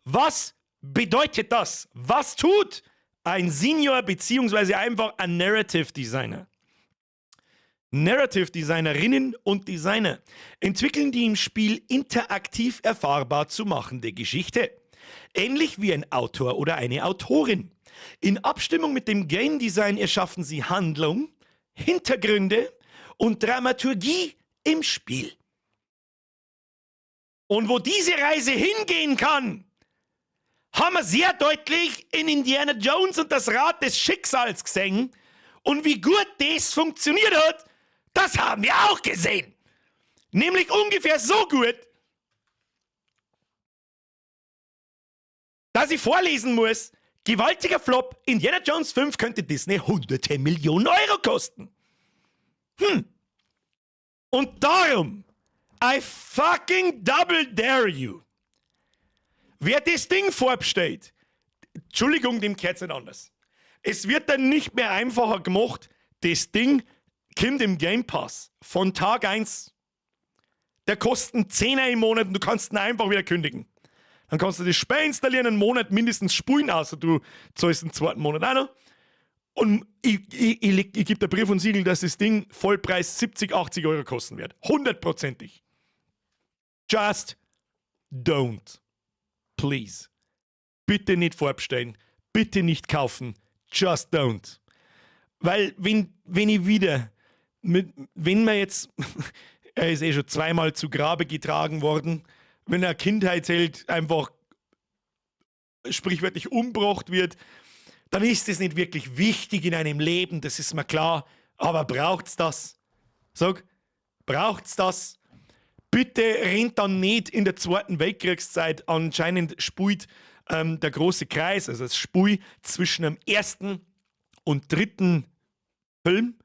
Was bedeutet das? Was tut ein Senior beziehungsweise einfach ein Narrative Designer? Narrative Designerinnen und Designer entwickeln die im Spiel interaktiv erfahrbar zu machende Geschichte. Ähnlich wie ein Autor oder eine Autorin. In Abstimmung mit dem Game Design erschaffen sie Handlung, Hintergründe und Dramaturgie im Spiel. Und wo diese Reise hingehen kann, haben wir sehr deutlich in Indiana Jones und das Rad des Schicksals gesehen. Und wie gut das funktioniert hat, das haben wir auch gesehen. Nämlich ungefähr so gut, dass ich vorlesen muss, gewaltiger Flop, Indiana Jones 5 könnte Disney hunderte Millionen Euro kosten. Und darum, I fucking double dare you. Wer das Ding vorbesteht, Entschuldigung, dem geht's nicht anders. Es wird dann nicht mehr einfacher gemacht, das Ding kommt im Game Pass von Tag 1. Der kostet einen 10er im Monat und du kannst ihn einfach wieder kündigen. Dann kannst du das Spiel installieren, einen Monat mindestens spulen, außer du zahlst den zweiten Monat auch noch. Und ich gebe der Brief und Siegel, dass das Ding Vollpreis 70, 80 Euro kosten wird. 100%ig. Just don't. Please. Bitte nicht vorbestellen. Bitte nicht kaufen. Just don't. Weil, wenn ich wieder, wenn man jetzt, er ist schon zweimal zu Grabe getragen worden, wenn er Kindheitsheld einfach sprichwörtlich umgebracht wird, dann ist es nicht wirklich wichtig in einem Leben, das ist mir klar, aber braucht's das? Sag, braucht's das? Bitte rennt dann nicht in der Zweiten Weltkriegszeit, anscheinend spult der große Kreis, also es spult zwischen dem ersten und dritten Film.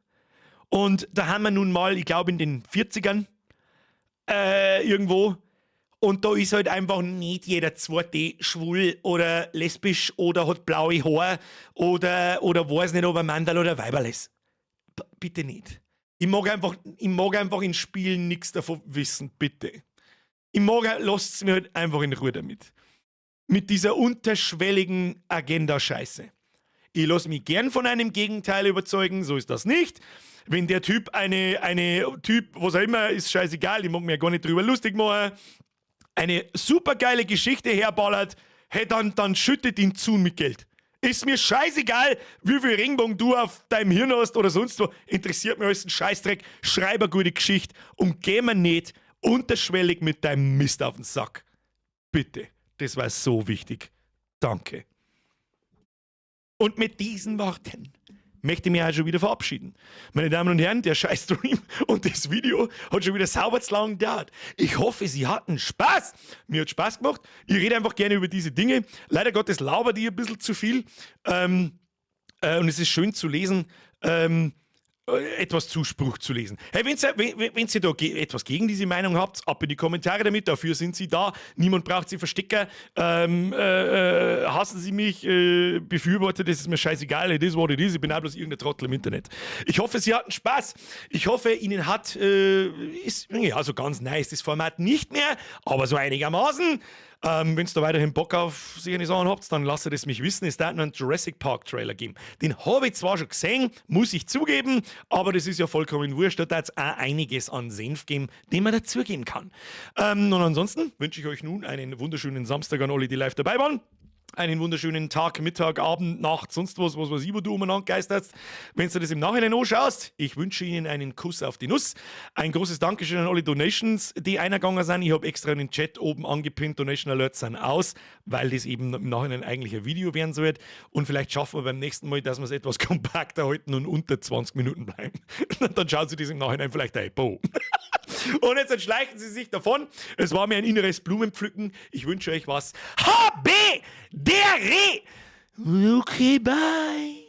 Und da haben wir nun mal, ich glaube in den 40ern, irgendwo. Und da ist halt einfach nicht jeder 2D schwul oder lesbisch oder hat blaue Haare oder weiß nicht, ob er Mandal oder Weiberl ist. Bitte nicht. Ich mag einfach in Spielen nichts davon wissen, bitte. Lasst es mir halt einfach in Ruhe damit. Mit dieser unterschwelligen Agenda-Scheiße. Ich lasse mich gern von einem Gegenteil überzeugen, so ist das nicht. Wenn der Typ Typ, was auch immer, ist scheißegal, ich mag mich ja gar nicht drüber lustig machen, eine supergeile Geschichte herballert, hey, dann schüttet ihn zu mit Geld. Ist mir scheißegal, wie viel Ringbogen du auf deinem Hirn hast oder sonst wo. Interessiert mir alles ein Scheißdreck. Schreib eine gute Geschichte und geh mir nicht unterschwellig mit deinem Mist auf den Sack. Bitte. Das war so wichtig. Danke. Und mit diesen Worten möchte ich mich auch schon wieder verabschieden. Meine Damen und Herren, der Scheißstream und das Video hat schon wieder sauber zu lang gedauert. Ich hoffe, Sie hatten Spaß. Mir hat Spaß gemacht. Ich rede einfach gerne über diese Dinge. Leider Gottes labert ich ein bisschen zu viel. Und es ist schön zu lesen, etwas Zuspruch zu lesen. Hey, wenn ihr da etwas gegen diese Meinung habt, ab in die Kommentare damit, dafür sind sie da. Niemand braucht sie verstecken. Hassen sie mich, befürworten, das ist mir scheißegal, it is what it is, ich bin auch bloß irgendein Trottel im Internet. Ich hoffe, Sie hatten Spaß. Ich hoffe, Ihnen hat, ist, ja, so ganz nice das Format nicht mehr, aber so einigermaßen. Wenn ihr da weiterhin Bock auf solche Sachen habt, dann lasst es mich wissen. Es darf noch einen Jurassic Park Trailer geben. Den habe ich zwar schon gesehen, muss ich zugeben, aber das ist ja vollkommen wurscht. Da hat es auch einiges an Senf geben, den man dazugeben kann. Und ansonsten wünsche ich euch nun einen wunderschönen Samstag an alle, die live dabei waren. einen wunderschönen Tag, Mittag, Abend, Nacht, sonst was weiß ich, wo du umeinander geisterst. Wenn du das im Nachhinein anschaust, ich wünsche Ihnen einen Kuss auf die Nuss. Ein großes Dankeschön an alle Donations, die eingegangen sind. Ich habe extra in den Chat oben angepinnt, Donation Alerts sind aus, weil das eben im Nachhinein eigentlich ein Video werden soll. Und vielleicht schaffen wir beim nächsten Mal, dass wir es etwas kompakter halten und unter 20 Minuten bleiben. Dann schauen Sie das im Nachhinein vielleicht ein. Bo. Und jetzt entschleichen Sie sich davon. Es war mir ein inneres Blumenpflücken. Ich wünsche euch was. HB! Der Re! Okay, bye!